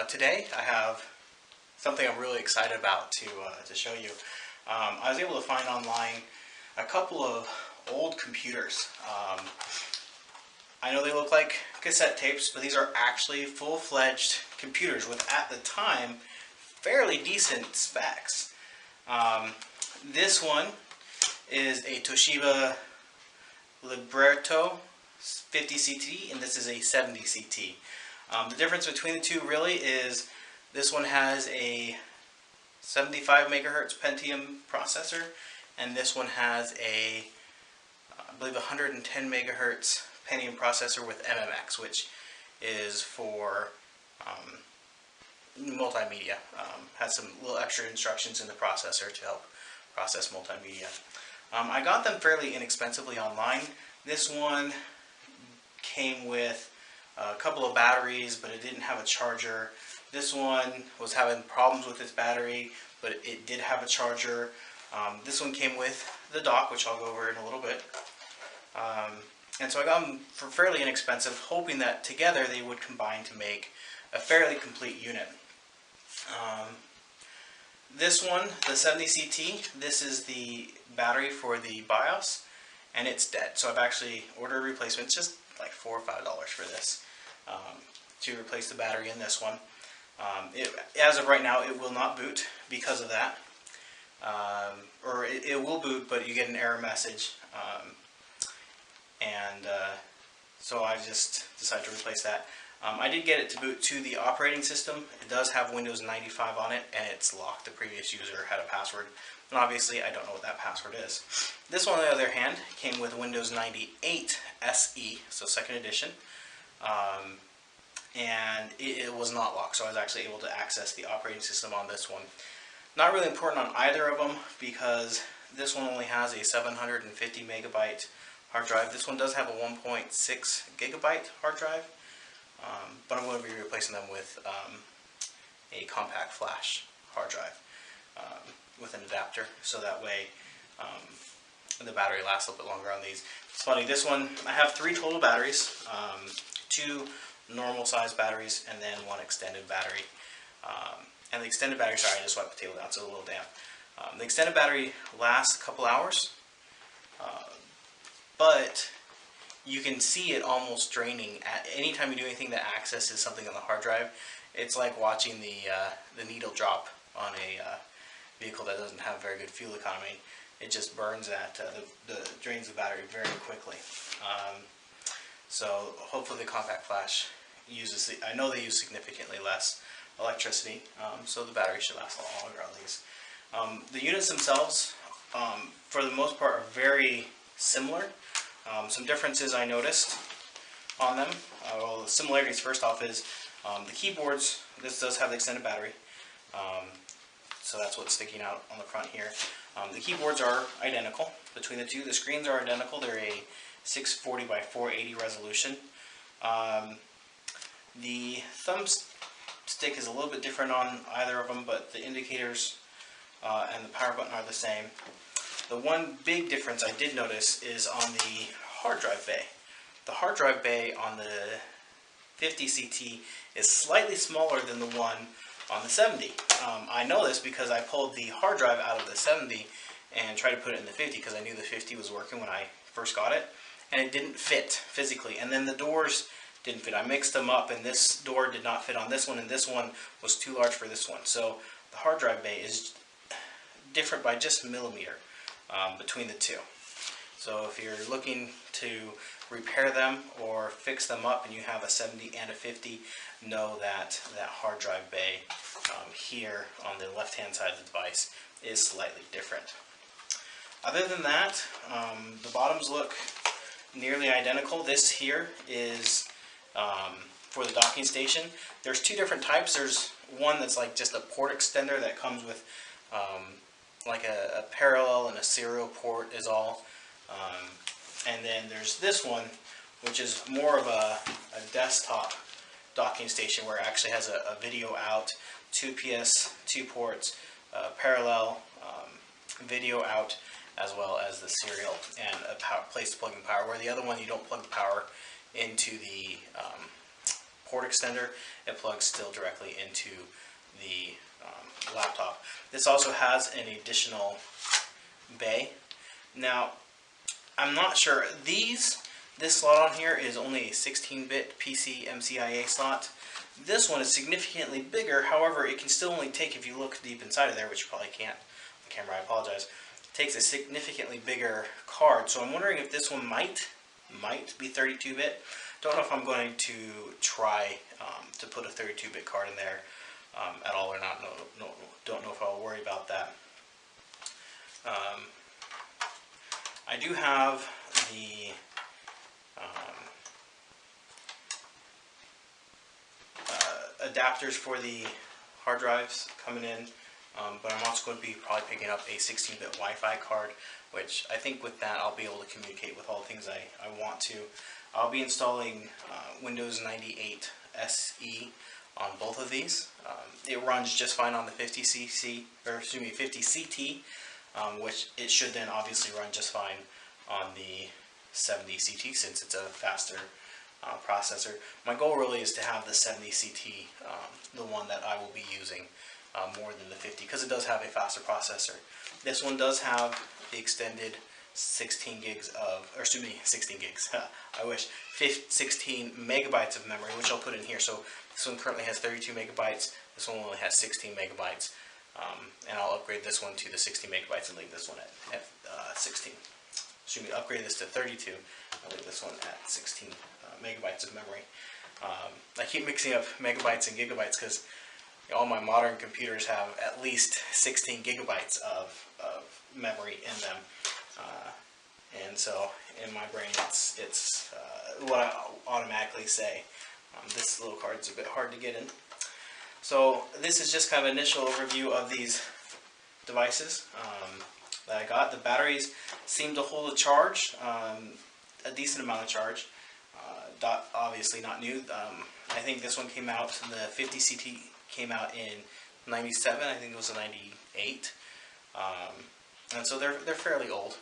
Today I have something I'm really excited about to show you. I was able to find online a couple of old computers. I know they look like cassette tapes, but these are actually full-fledged computers with, at the time, fairly decent specs. This one is a Toshiba Libretto 50 CT, and this is a 70 CT. The difference between the two really is this one has a 75 megahertz Pentium processor, and this one has a, I believe, 110 megahertz Pentium processor with MMX, which is for multimedia. Has some little extra instructions in the processor to help process multimedia. I got them fairly inexpensively online. This one came with a couple of batteries, but it didn't have a charger. This one was having problems with its battery, but it did have a charger. This one came with the dock, which I'll go over in a little bit. And so I got them for fairly inexpensive, hoping that together they would combine to make a fairly complete unit. This one, the 70 CT, this is the battery for the BIOS, and it's dead. So I've actually ordered a replacement. It's just like $4 or $5 for this, to replace the battery in this one. As of right now, it will not boot because of that. Or it will boot, but you get an error message. So I just decided to replace that. I did get it to boot to the operating system. It does have Windows 95 on it, and it's locked. The previous user had a password, and obviously I don't know what that password is. This one, on the other hand, came with Windows 98 SE, so second edition, and it was not locked, so I was actually able to access the operating system on this one. Not really important on either of them, because this one only has a 750 megabyte hard drive. This one does have a 1.6 gigabyte hard drive, but I'm going to be replacing them with a compact flash hard drive with an adapter, so that way the battery lasts a little bit longer on these. It's funny, this one, I have 3 total batteries, 2 normal size batteries, and then 1 extended battery. And the extended battery, sorry, I just wiped the table down, so it's a little damp. The extended battery lasts a couple hours, but you can see it almost draining at any time you do anything that accesses something on the hard drive. It's like watching the needle drop on a vehicle that doesn't have very good fuel economy. It just burns at drains the battery very quickly. So hopefully the compact flash uses, I know they use significantly less electricity, so the battery should last a lot longer on these. The units themselves, for the most part, are very similar. Some differences I noticed on them. Well, the similarities first off is the keyboards. This does have the extended battery, so that's what's sticking out on the front here. The keyboards are identical between the two. The screens are identical. They're a 640 by 480 resolution. The thumbstick is a little bit different on either of them, but the indicators and the power button are the same. The one big difference I did notice is on the hard drive bay. The hard drive bay on the 50 CT is slightly smaller than the one on the 70. I know this because I pulled the hard drive out of the 70 and tried to put it in the 50 because I knew the 50 was working when I first got it, and it didn't fit physically. And then the doors didn't fit. I mixed them up, and this door did not fit on this one, and this one was too large for this one. So the hard drive bay is different by just a millimeter between the two. So if you're looking to repair them or fix them up and you have a 70 and a 50, know that that hard drive bay here on the left hand side of the device is slightly different. Other than that, the bottoms look nearly identical. This here is for the docking station. There's 2 different types. There's one that's like just a port extender that comes with like a parallel and a serial port is all. And then there's this one, which is more of a desktop docking station where it actually has a video out, 2 PS, 2 ports, parallel video out, as well as the serial and a place to plug in power, where the other one you don't plug the power into the port extender. It plugs still directly into the laptop. This also has an additional bay. Now, I'm not sure. This slot on here is only a 16-bit PC MCIA slot. This one is significantly bigger. However, it can still only take, if you look deep inside of there, which you probably can't on the camera, I apologize, it takes a significantly bigger card. So I'm wondering if this one might be 32-bit. Don't know if I'm going to try to put a 32-bit card in there at all or not. Don't know if I'll worry about that. I do have the adapters for the hard drives coming in, but I'm also going to be probably picking up a 16-bit Wi-Fi card, which I think with that I'll be able to communicate with all the things I want to. I'll be installing Windows 98 SE on both of these. It runs just fine on the 50CC, or excuse me, 50CT, which it should then obviously run just fine on the 70CT since it's a faster processor. My goal really is to have the 70CT, the one that I will be using more than the 50, because it does have a faster processor. This one does have the extended 16 gigs of, or excuse me, 16 gigs, I wish, 16 megabytes of memory, which I'll put in here. So this one currently has 32 megabytes, this one only has 16 megabytes, and I'll upgrade this one to the 60 megabytes and leave this one at 16. Excuse me, upgrade this to 32, I'll leave this one at 16 megabytes of memory. I keep mixing up megabytes and gigabytes because all my modern computers have at least 16 gigabytes of memory in them. And so in my brain it's what I automatically say. This little card's a bit hard to get in. So this is just kind of an initial overview of these devices that I got. The batteries seem to hold a charge, a decent amount of charge. Obviously not new. I think this one came out, the 50CT came out in 97, I think it was a 98. And so they're fairly old.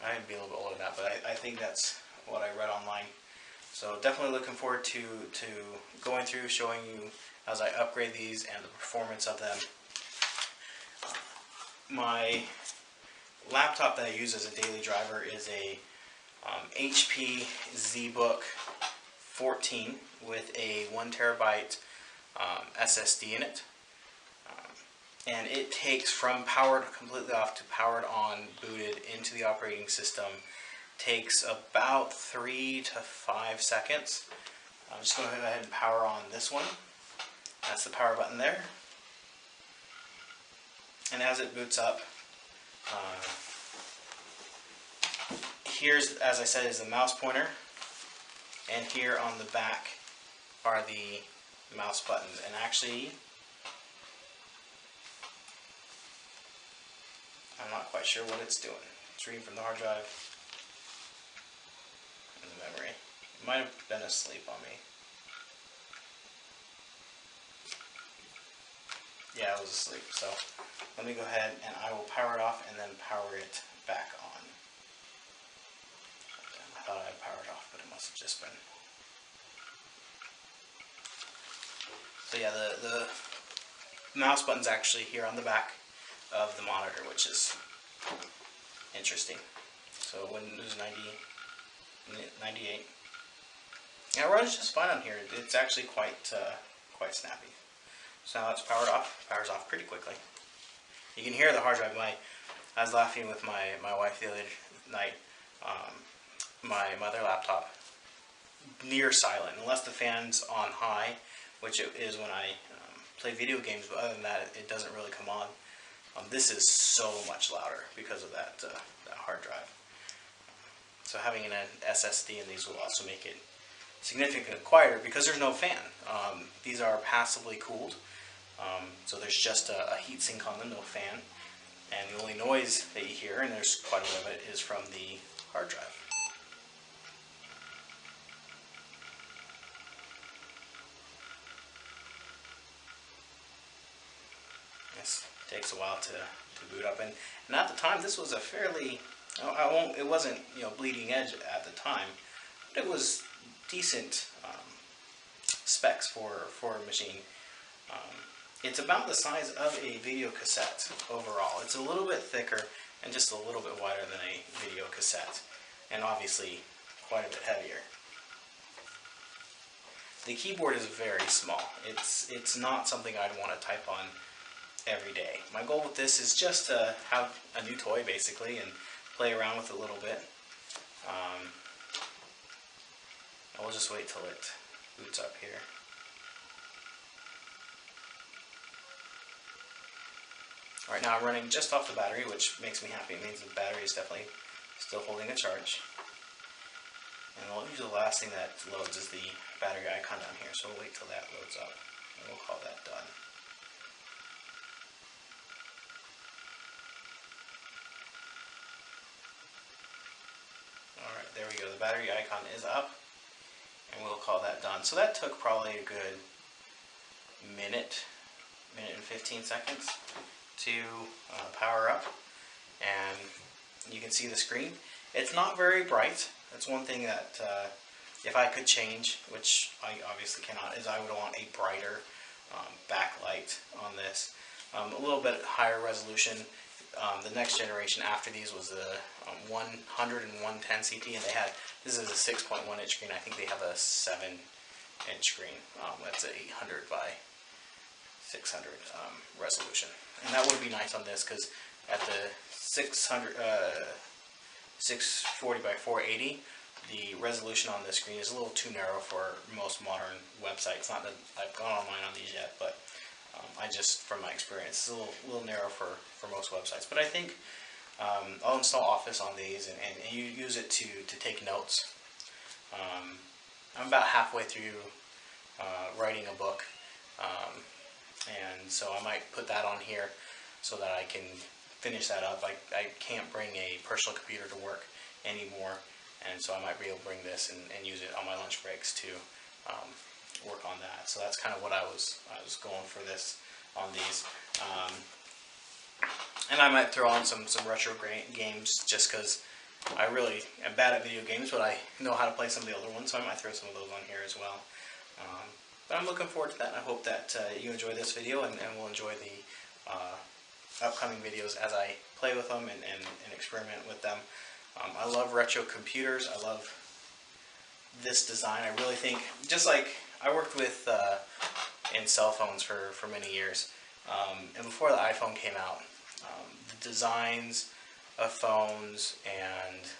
I'd be a little bit older than that, but I think that's what I read online. So definitely looking forward to going through, showing you as I upgrade these and the performance of them. My laptop that I use as a daily driver is a HP ZBook 14 with a 1 terabyte SSD in it. And it takes from powered completely off to powered on, booted into the operating system, takes about 3 to 5 seconds. I'm just going to go ahead and power on this one. That's the power button there. And as it boots up, here's, as I said, is the mouse pointer. And here on the back are the mouse buttons. And actually, I'm not quite sure what it's doing. It's reading from the hard drive and the memory. It might have been asleep on me. Yeah, I was asleep. So let me go ahead and I will power it off and then power it back on. I thought I had powered off, but it must have just been. So yeah, the mouse button's actually here on the back of the monitor, which is interesting. So Windows 98. Yeah, it runs just fine on here. It's actually quite snappy. So now it's powered off. Powers off pretty quickly. You can hear the hard drive. I was laughing with my wife the other night. My other laptop, near silent, unless the fan's on high, which it is when I play video games. But other than that, it doesn't really come on. This is so much louder because of that hard drive. So having an SSD in these will also make it significantly quieter because there's no fan. These are passively cooled, so there's just a heat sink on them, no fan, and the only noise that you hear, and there's quite a bit of it, is from the hard drive. This takes a while to boot up, and at the time this was a fairly, it wasn't bleeding edge at the time, but it was decent specs for a machine. It's about the size of a video cassette overall. It's a little bit thicker and just a little bit wider than a video cassette, and obviously quite a bit heavier. The keyboard is very small. It's not something I'd want to type on every day. My goal with this is just to have a new toy basically and play around with it a little bit. I'll just wait till it boots up here. Alright, now I'm running just off the battery, which makes me happy. It means the battery is definitely still holding a charge. And usually the last thing that loads is the battery icon down here, so we'll wait till that loads up, and we'll call that done. Alright, there we go. The battery icon is up, and we'll call that done. So that took probably a good minute and 15 seconds to power up, and you can see the screen. It's not very bright. That's one thing that if I could change, which I obviously cannot, is I would want a brighter backlight on this. A little bit higher resolution. The next generation after these was the 100 and 110 CP, and this is a 6.1 inch screen. I think they have a 7 inch screen. That's a 800 by 600 resolution, and that would be nice on this, because at the 640 by 480, the resolution on this screen is a little too narrow for most modern websites. Not that I've gone online on these yet, but I just, from my experience, it's a little narrow for most websites. But I think I'll install Office on these and you use it to take notes. I'm about halfway through writing a book, and so I might put that on here so that I can finish that up. I can't bring a personal computer to work anymore, and so I might be able to bring this and use it on my lunch breaks to work on that. So that's kind of what I was going for this on these. And I might throw on some retro games, just because I really am bad at video games, but I know how to play some of the older ones, so I might throw some of those on here as well. But I'm looking forward to that, and I hope that you enjoy this video and will enjoy the upcoming videos as I play with them and experiment with them. I love retro computers. I love this design. I really think, just like I worked with in cell phones for many years, and before the iPhone came out, the designs of phones and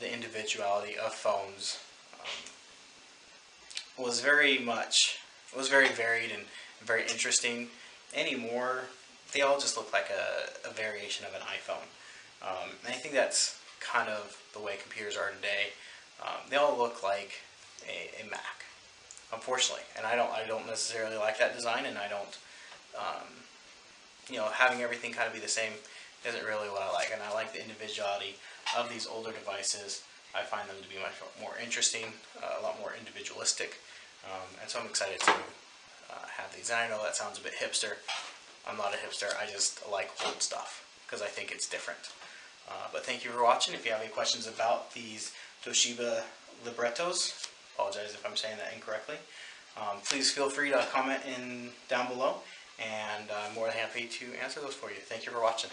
the individuality of phones was very varied and very interesting. Anymore, they all just look like a variation of an iPhone. And I think that's kind of the way computers are today. They all look like a Mac, unfortunately, and I don't necessarily like that design, and I don't, having everything kind of be the same isn't really what I like. And I like the individuality of these older devices. I find them to be much more interesting, a lot more individualistic, and so I'm excited to have these. And I know that sounds a bit hipster. I'm not a hipster. I just like old stuff because I think it's different. But thank you for watching. If you have any questions about these Toshiba Librettos, apologize if I'm saying that incorrectly, please feel free to comment down below, and I'm more than happy to answer those for you. Thank you for watching.